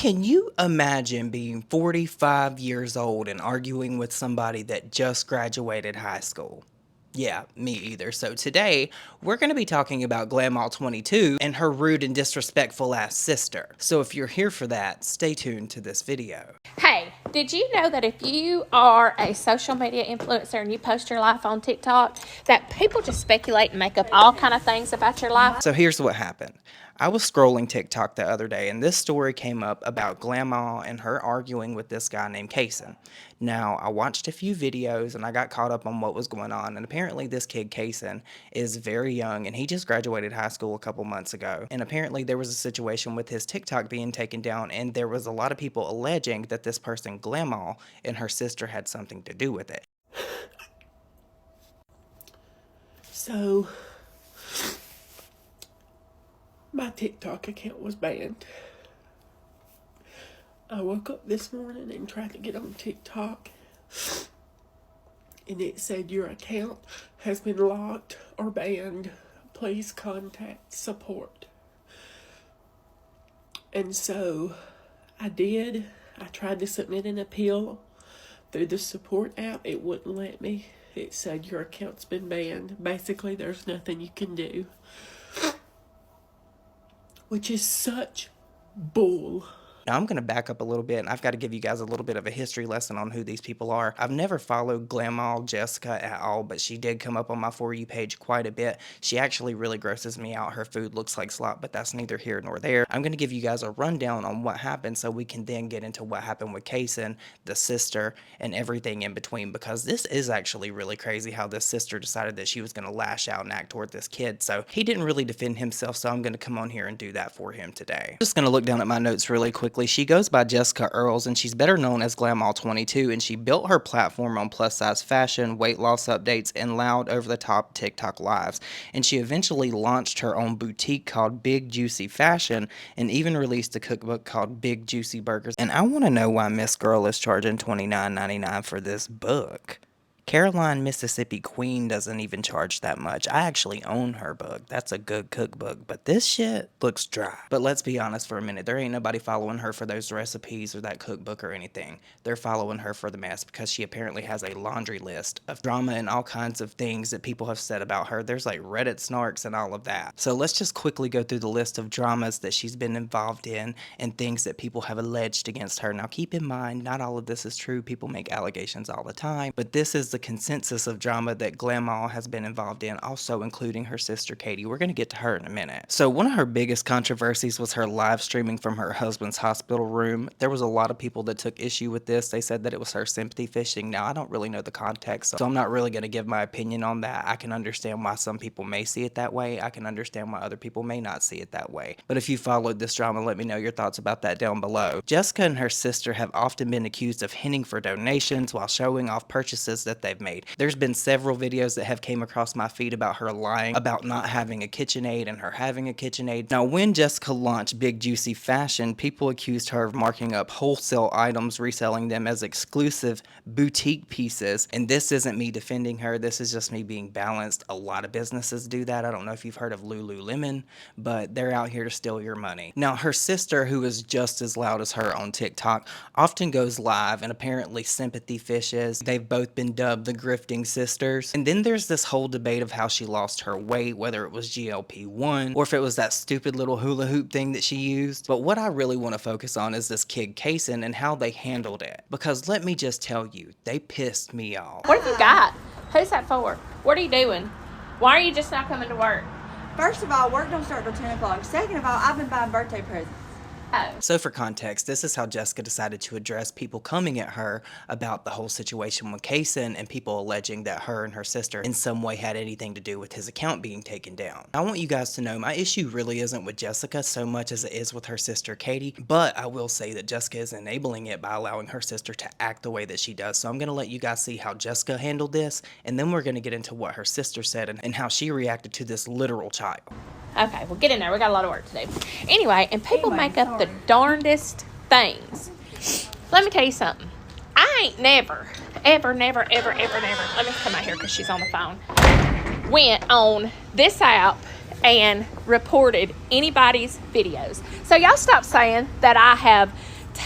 Can you imagine being 45 years old and arguing with somebody that just graduated high school? Yeah, me either. So today, we're going to be talking about Glamaw22 and her rude and disrespectful ass sister. So if you're here for that, stay tuned to this video. Hey, did you know that if you are a social media influencer and you post your life on TikTok, that people just speculate and make up all kind of things about your life? So here's what happened. I was scrolling TikTok the other day, and this story came up about Glamaw and her arguing with this guy named Cason. Now, I watched a few videos, and I got caught up on what was going on, and apparently this kid, Cason, is very young, and he just graduated high school a couple months ago. And apparently there was a situation with his TikTok being taken down, and there was a lot of people alleging that this person, Glamaw, and her sister had something to do with it. So, my TikTok account was banned. I woke up this morning and tried to get on TikTok, and it said your account has been locked or banned. Please contact support. And so I did. I tried to submit an appeal through the support app. It wouldn't let me. It said your account's been banned. Basically, there's nothing you can do. Which is such bull. Now, I'm going to back up a little bit, and I've got to give you guys a little bit of a history lesson on who these people are. I've never followed Glamaw Jessica at all, but she did come up on my For You page quite a bit. She actually really grosses me out. Her food looks like slop, but that's neither here nor there. I'm going to give you guys a rundown on what happened so we can then get into what happened with Cason, the sister, and everything in between, because this is actually really crazy how this sister decided that she was going to lash out and act toward this kid. So he didn't really defend himself, so I'm going to come on here and do that for him today. Just going to look down at my notes really quick. She goes by Jessica Earls, and she's better known as Glamaw22, and she built her platform on plus-size fashion, weight loss updates, and loud over-the-top TikTok lives. And she eventually launched her own boutique called Big Juicy Fashion, and even released a cookbook called Big Juicy Burgers. And I want to know why Miss Girl is charging $29.99 for this book. Caroline, Mississippi Queen doesn't even charge that much. I actually own her book. That's a good cookbook, but this shit looks dry. But let's be honest for a minute. There ain't nobody following her for those recipes or that cookbook or anything. They're following her for the mess because she apparently has a laundry list of drama and all kinds of things that people have said about her. There's like Reddit snarks and all of that. So let's just quickly go through the list of dramas that she's been involved in and things that people have alleged against her. Now keep in mind, not all of this is true. People make allegations all the time, but this is the consensus of drama that Glamaw has been involved in, also including her sister Katie. We're going to get to her in a minute. So one of her biggest controversies was her live streaming from her husband's hospital room. There was a lot of people that took issue with this. They said that it was her sympathy fishing. Now, I don't really know the context, so I'm not really going to give my opinion on that. I can understand why some people may see it that way. I can understand why other people may not see it that way. But if you followed this drama, let me know your thoughts about that down below. Jessica and her sister have often been accused of hinting for donations while showing off purchases that they've made. There's been several videos that have came across my feed about her lying about not having a KitchenAid and her having a KitchenAid. Now, when Jessica launched Big Juicy Fashion, people accused her of marking up wholesale items, reselling them as exclusive boutique pieces. And this isn't me defending her. This is just me being balanced. A lot of businesses do that. I don't know if you've heard of Lululemon, but they're out here to steal your money. Now, her sister, who is just as loud as her on TikTok, often goes live and apparently sympathy fishes. They've both been dubbed the grifting sisters. And then there's this whole debate of how she lost her weight, whether it was GLP-1 or if it was that stupid little hula hoop thing that she used. But what I really want to focus on is this kid Cason and how they handled it. Because let me just tell you, they pissed me off. What have you got? Who's that for? What are you doing? Why are you just not coming to work? First of all, work don't start till 10 o'clock. Second of all, I've been buying birthday presents. So for context, this is how Jessica decided to address people coming at her about the whole situation with Cason and people alleging that her and her sister in some way had anything to do with his account being taken down. I want you guys to know my issue really isn't with Jessica so much as it is with her sister Katie, but I will say that Jessica is enabling it by allowing her sister to act the way that she does. So I'm going to let you guys see how Jessica handled this, and then we're going to get into what her sister said and how she reacted to this literal child. Okay, well, get in there. We got a lot of work to do. Anyway, and people make up the darndest things. Let me tell you something. I ain't never, let me come out here because she's on the phone, went on this app and reported anybody's videos. So y'all stop saying that I have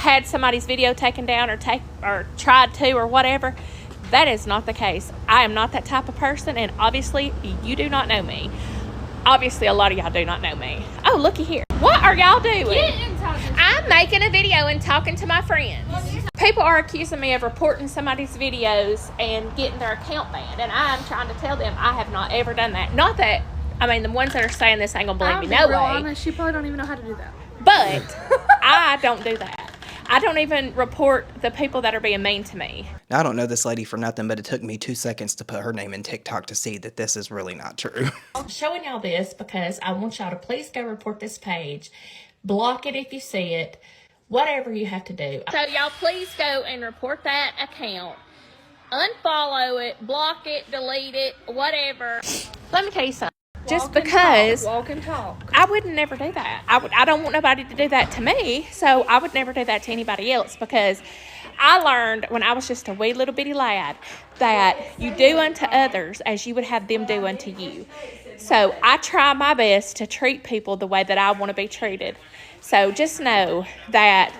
had somebody's video taken down or tried to or whatever. That is not the case. I am not that type of person, and obviously you do not know me. Obviously, a lot of y'all do not know me. Oh, looky here. What are y'all doing? I'm making a video and talking to my friends. People are accusing me of reporting somebody's videos and getting their account banned, and I'm trying to tell them I have not ever done that. Not that, I mean, the ones that are saying this ain't gonna believe me, no way. Honest, she probably don't even know how to do that. But I don't do that. I don't even report the people that are being mean to me. Now, I don't know this lady for nothing, but it took me 2 seconds to put her name in TikTok to see that this is really not true. I'm showing y'all this because I want y'all to please go report this page. Block it if you see it. Whatever you have to do. So y'all please go and report that account. Unfollow it, block it, delete it, whatever. Let me tell you something. Just because Walk and talk. I would never do that. I don't want nobody to do that to me, so I would never do that to anybody else, because I learned when I was just a wee little bitty lad that you do unto others as you would have them do unto you. So I try my best to treat people the way that I want to be treated. So just know that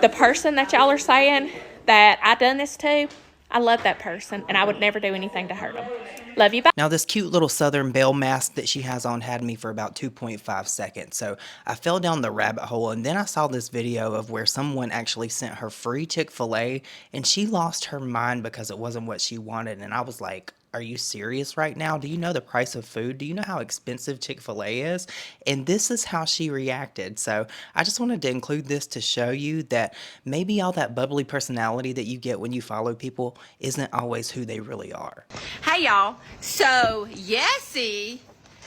the person that y'all are saying that I done this to, I love that person, and I would never do anything to hurt them. Love you, bye. Now, this cute little Southern Belle mask that she has on had me for about 2.5 seconds, so I fell down the rabbit hole, and then I saw this video of where someone actually sent her free Chick-fil-A, and she lost her mind because it wasn't what she wanted, and I was like, are you serious right now? Do you know the price of food? Do you know how expensive Chick-fil-A is? And this is how she reacted. So I just wanted to include this to show you that maybe all that bubbly personality that you get when you follow people isn't always who they really are. Hey y'all, so Yessie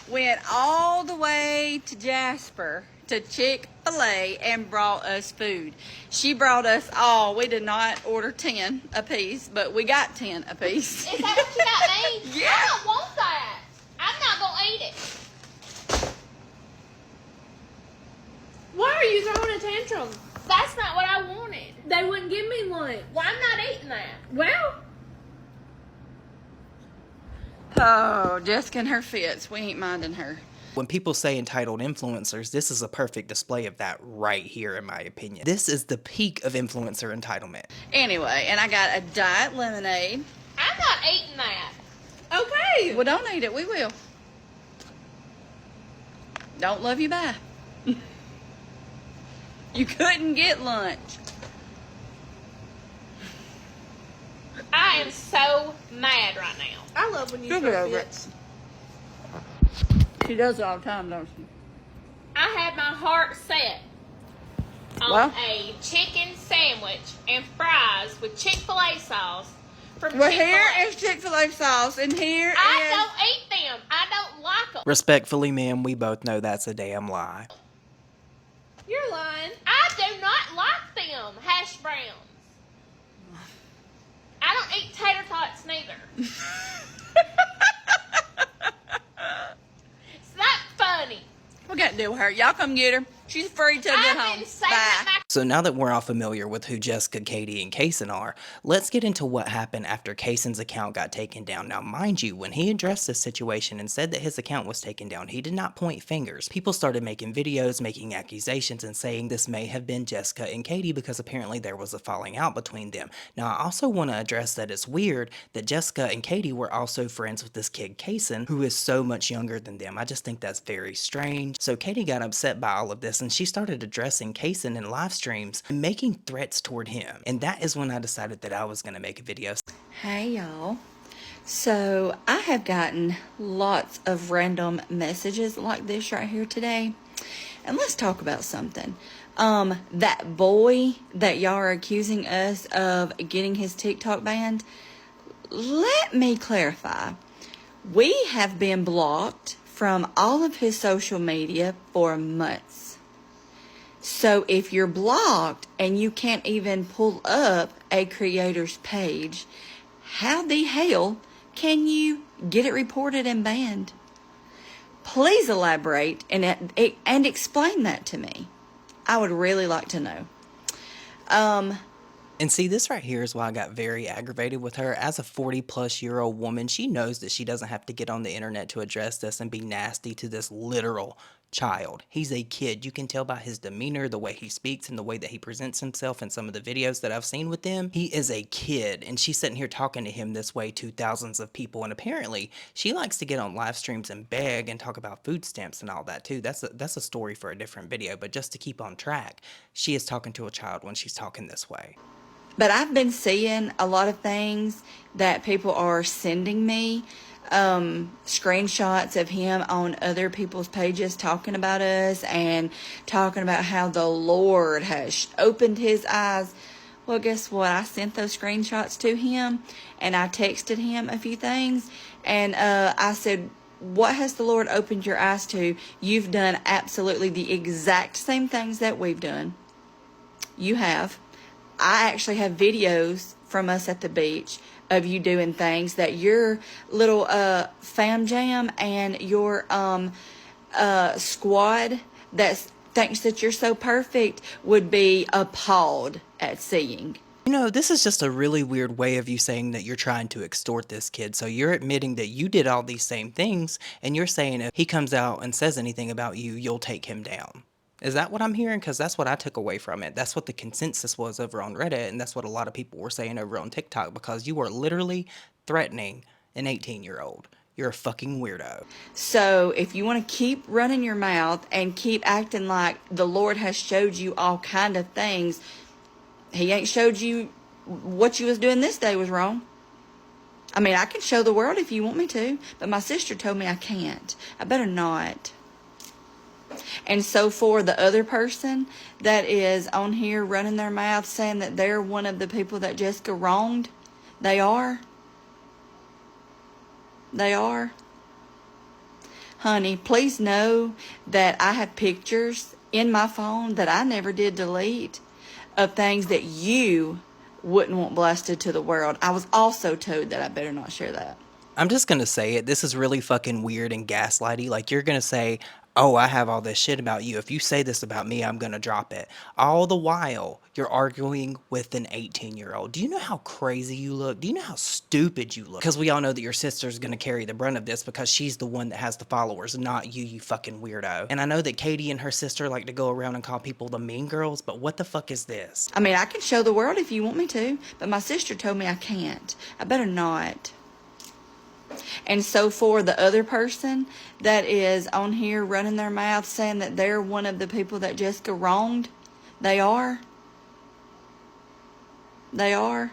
went all the way to Jasper to Chick-fil-A and brought us food. She brought us all. We did not order 10 a piece, but we got 10 a piece. Is that what you got me? Yeah. I don't want that. I'm not going to eat it. Why are you throwing a tantrum? That's not what I wanted. They wouldn't give me lunch. Well, I'm not eating that. Well, Oh, Jessica and her fits. We ain't minding her. When people say entitled influencers, this is a perfect display of that right here, in my opinion. This is the peak of influencer entitlement. Anyway, and I got a diet lemonade. I'm not eating that. okay. Well, don't eat it. We will. Don't love you, bye. You couldn't get lunch. I am so mad right now. I love when you She'll throw get over fits. it. She does it all the time, don't she? I had my heart set on Well? a chicken sandwich and fries with Chick-fil-A sauce from Well, Chick-fil-A. here is Chick-fil-A sauce, and here I is... don't eat them. I don't like them. Respectfully, ma'am, we both know that's a damn lie. You're lying. I do not like them hash browns. I don't eat tater tots neither. It's not funny. We got to deal with her. Y'all come get her. She's free to get I've home. been saving Bye. my So now that we're all familiar with who Jessica, Katie, and Cason are, let's get into what happened after Cason's account got taken down. Now, mind you, when he addressed this situation and said that his account was taken down, he did not point fingers. People started making videos, making accusations, and saying this may have been Jessica and Katie because apparently there was a falling out between them. Now, I also want to address that it's weird that Jessica and Katie were also friends with this kid, Cason, who is so much younger than them. I just think that's very strange. So Katie got upset by all of this, and she started addressing Cason in live streams and making threats toward him. And that is when I decided that I was going to make a video. Hey, y'all. So, I have gotten lots of random messages like this right here today. And let's talk about something. That boy that y'all are accusing us of getting his TikTok banned, let me clarify. We have been blocked from all of his social media for months. So if you're blocked and you can't even pull up a creator's page, how the hell can you get it reported and banned? Please elaborate and explain that to me. I would really like to know. And see, this right here is why I got very aggravated with her. As a 40-plus-year-old woman, she knows that she doesn't have to get on the internet to address this and be nasty to this literal child. He's a kid. You can tell by his demeanor, the way he speaks, and the way that he presents himself in some of the videos that I've seen with him. He is a kid, and she's sitting here talking to him this way to thousands of people, and apparently she likes to get on live streams and beg and talk about food stamps and all that too. That's a story for a different video, but just to keep on track, she is talking to a child when she's talking this way. But I've been seeing a lot of things that people are sending me, screenshots of him on other people's pages talking about us and talking about how the Lord has opened his eyes. Well, guess what? I sent those screenshots to him, and I texted him a few things, and I said, what has the Lord opened your eyes to? You've done absolutely the exact same things that we've done. You have. I actually have videos from us at the beach of you doing things that your little fam jam and your squad that thinks that you're so perfect would be appalled at seeing. You know, this is just a really weird way of you saying that you're trying to extort this kid. So you're admitting that you did all these same things, and you're saying if he comes out and says anything about you, you'll take him down. Is that what I'm hearing? Because that's what I took away from it. That's what the consensus was over on Reddit, and that's what a lot of people were saying over on TikTok, because you are literally threatening an 18-year-old. You're a fucking weirdo. So if you want to keep running your mouth and keep acting like the Lord has showed you all kind of things, he ain't showed you what you was doing this day was wrong. I mean, I can show the world if you want me to, but my sister told me I can't. I better not. And so for the other person that is on here running their mouth saying that they're one of the people that Jessica wronged, they are. They are. Honey, please know that I have pictures in my phone that I never did delete of things that you wouldn't want blasted to the world. I was also told that I better not share that. I'm just gonna say it. This is really fucking weird and gaslighty. Like, you're gonna say, oh, I have all this shit about you. If you say this about me, I'm gonna drop it. All the while, you're arguing with an 18-year-old. Do you know how crazy you look? Do you know how stupid you look? Because we all know that your sister's gonna carry the brunt of this because she's the one that has the followers, not you, you fucking weirdo. And I know that Katie and her sister like to go around and call people the mean girls, but what the fuck is this? I mean, I can show the world if you want me to, but my sister told me I can't. I better not. And so for the other person that is on here running their mouth saying that they're one of the people that Jessica wronged, they are. They are.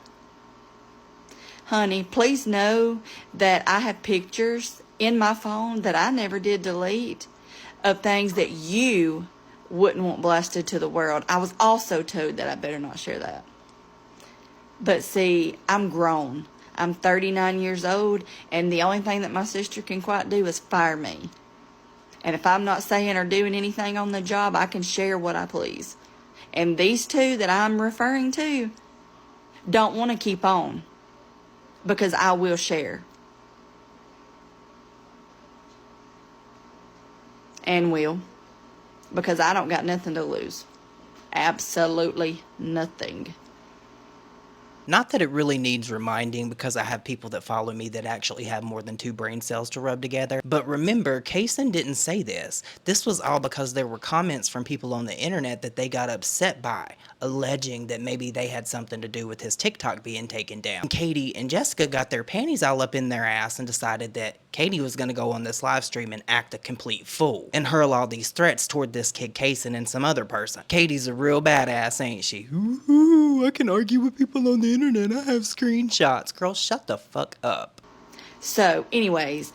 Honey, please know that I have pictures in my phone that I never did delete of things that you wouldn't want blasted to the world. I was also told that I better not share that. But see, I'm grown. I'm 39 years old, and the only thing that my sister can quite do is fire me. And if I'm not saying or doing anything on the job, I can share what I please. And these two that I'm referring to don't want to keep on, because I will share. And will. Because I don't got nothing to lose. Absolutely nothing. Not that it really needs reminding, because I have people that follow me that actually have more than 2 brain cells to rub together. But remember, Cason didn't say this. This was all because there were comments from people on the internet that they got upset by, alleging that maybe they had something to do with his TikTok being taken down. And Katie and Jessica got their panties all up in their ass and decided that Katie was going to go on this live stream and act a complete fool and hurl all these threats toward this kid Cason and some other person. Katie's a real badass, ain't she? Ooh, I can argue with people on the internet. I have screenshots. Girl, shut the fuck up. So, anyways,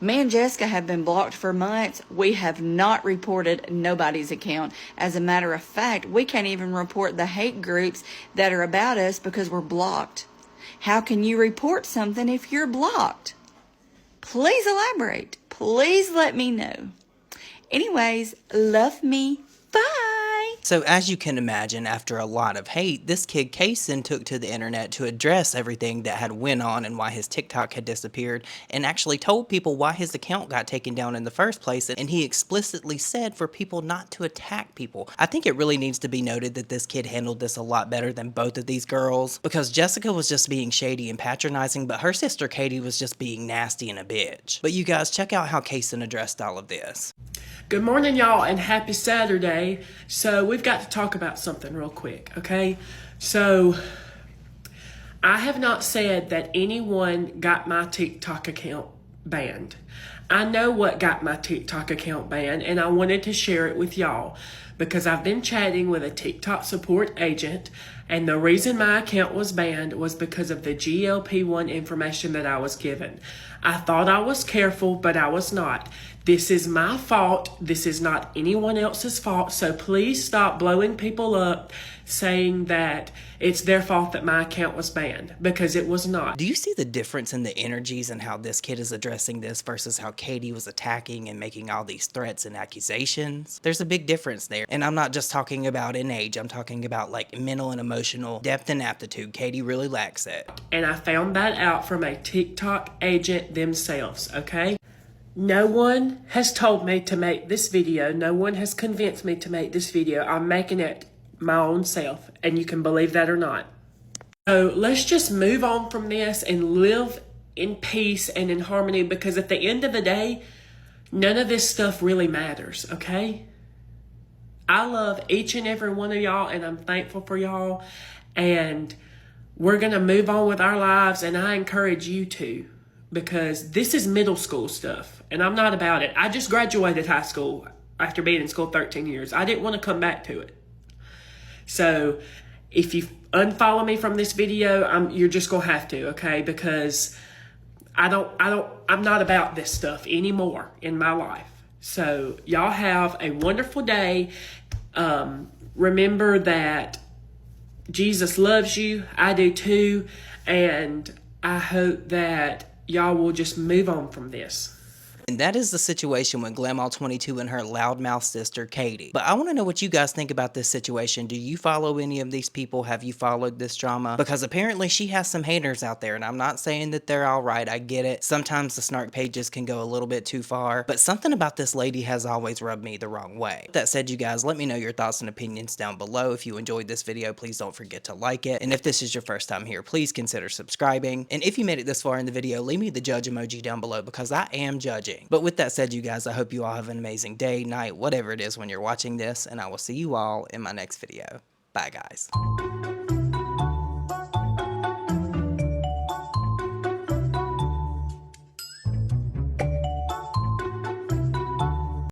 me and Jessica have been blocked for months. We have not reported nobody's account. As a matter of fact, we can't even report the hate groups that are about us because we're blocked. How can you report something if you're blocked? Please elaborate. Please let me know. Anyways, love me. Bye. So as you can imagine, after a lot of hate, this kid Cason took to the internet to address everything that had went on and why his TikTok had disappeared, and actually told people why his account got taken down in the first place, and he explicitly said for people not to attack people. I think it really needs to be noted that this kid handled this a lot better than both of these girls, because Jessica was just being shady and patronizing, but her sister Katie was just being nasty and a bitch. But you guys, check out how Cason addressed all of this. Good morning, y'all, and happy Saturday. So we've got to talk about something real quick, okay? So I have not said that anyone got my TikTok account banned. I know what got my TikTok account banned, and I wanted to share it with y'all because I've been chatting with a TikTok support agent, and the reason my account was banned was because of the GLP-1 information that I was given. I thought I was careful, but I was not. This is my fault. This is not anyone else's fault. So please stop blowing people up saying that it's their fault that my account was banned, because it was not. Do you see the difference in the energies and how this kid is addressing this versus how Katie was attacking and making all these threats and accusations? There's a big difference there. And I'm not just talking about in age. I'm talking about like mental and emotional depth and aptitude. Katie really lacks it. And I found that out from a TikTok agent themselves, okay? No one has told me to make this video. No one has convinced me to make this video. I'm making it my own self, and you can believe that or not. So let's just move on from this and live in peace and in harmony, because at the end of the day, none of this stuff really matters, okay? I love each and every one of y'all, and I'm thankful for y'all, and we're going to move on with our lives, and I encourage you to, because this is middle school stuff, and I'm not about it. I just graduated high school after being in school 13 years. I didn't want to come back to it. So if you unfollow me from this video, you're just going to have to, okay? Because I'm not about this stuff anymore in my life. So y'all have a wonderful day. Remember that Jesus loves you. I do too. And I hope that y'all will just move on from this. And that is the situation with Glamaw22 and her loudmouth sister, Katie. But I want to know what you guys think about this situation. Do you follow any of these people? Have you followed this drama? Because apparently she has some haters out there, and I'm not saying that they're all right. I get it. Sometimes the snark pages can go a little bit too far, but something about this lady has always rubbed me the wrong way. That said, you guys, let me know your thoughts and opinions down below. If you enjoyed this video, please don't forget to like it. And if this is your first time here, please consider subscribing. And if you made it this far in the video, leave me the judge emoji down below, because I am judging. But with that said, you guys, I hope you all have an amazing day, night, whatever it is when you're watching this, and I will see you all in my next video. Bye, guys.